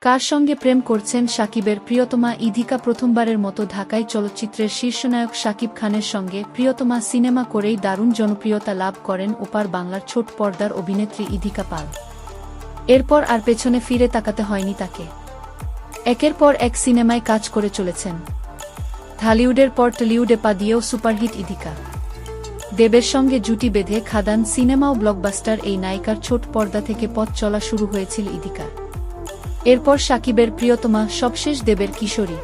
কার সঙ্গে প্রেম করছেন শাকিবের প্রিয়তমা ইধিকা? প্রথমবারের মতো ঢাকাই চলচ্চিত্রের শীর্ষনায়ক শাকিব খানের সঙ্গে প্রিয়তমা সিনেমা করেই দারুণ জনপ্রিয়তা লাভ করেন ওপার বাংলার ছোট পর্দার অভিনেত্রী ইধিকা পাল। এরপর আর পেছনে ফিরে তাকাতে হয়নি তাকে। একের পর এক সিনেমায় কাজ করে চলেছেন। ঢালিউডের পর টলিউডে পা দিয়েও সুপারহিট ইধিকা। দেবের সঙ্গে জুটি বেঁধে খাদান সিনেমা ও ব্লকবাস্টার এই নায়িকার ছোট পর্দা থেকে পথ চলা শুরু হয়েছিল ইধিকার। এরপর শাকিবের প্রিয়তমা, সবশেষ দেবের কিশোরী।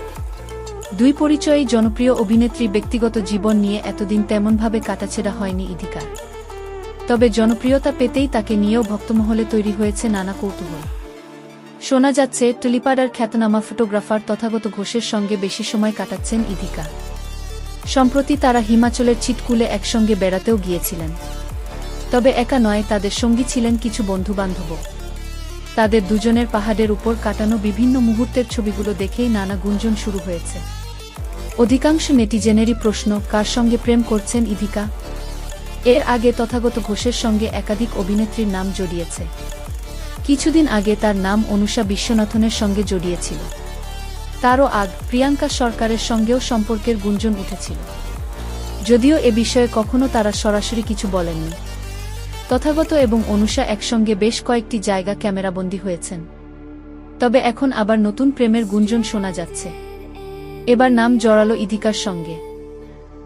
দুই পরিচয়ী জনপ্রিয় অভিনেত্রী ব্যক্তিগত জীবন নিয়ে এতদিন তেমনভাবে কাটাছেঁড়া হয়নি ইধিকার। তবে জনপ্রিয়তা পেতেই তাকে নিয়েও ভক্তমহলে তৈরি হয়েছে নানা কৌতূহল। শোনা যাচ্ছে টলিপাড়ার খ্যাতনামা ফটোগ্রাফার তথাগত ঘোষের সঙ্গে বেশি সময় কাটাচ্ছেন ইধিকা। সম্প্রতি তারা হিমাচলের চিটকুলে একসঙ্গে বেড়াতেও গিয়েছিলেন। তবে একা নয়, তাদের সঙ্গী ছিলেন কিছু বন্ধুবান্ধবও। তাদের দুজনের পাহাড়ের উপর কাটানো বিভিন্ন মুহূর্তের ছবিগুলো দেখেই নানা গুঞ্জন শুরু হয়েছে। অধিকাংশ নেটিজেনেরই প্রশ্ন, কার সঙ্গে প্রেম করছেন ইধিকা? এর আগে তথাগত ঘোষের সঙ্গে একাধিক অভিনেত্রীর নাম জড়িয়েছে। কিছুদিন আগে তার নাম অনুষা বিশ্বনাথনের সঙ্গে জড়িয়েছিল। তারও আগ প্রিয়াঙ্কা সরকারের সঙ্গেও সম্পর্কের গুঞ্জন উঠেছিল, যদিও এ বিষয়ে কখনো তারা সরাসরি কিছু বলেননি। তথাগত এবং অনুষা একসঙ্গে বেশ কয়েকটি জায়গা ক্যামেরাবন্দী হয়েছেন। তবে এখন আবার নতুন প্রেমের গুঞ্জন শোনা যাচ্ছে। এবার নাম জড়ালো ইধিকার সঙ্গে,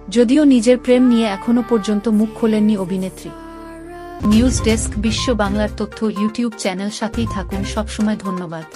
যদিও নিজের প্রেম নিয়ে এখনো পর্যন্ত মুখ খোলেননি অভিনেত্রী। নিউজ ডেস্ক, বিশ্ব বাংলার তথ্য ইউটিউব চ্যানেল। সাথেই থাকুন সবসময়। ধন্যবাদ।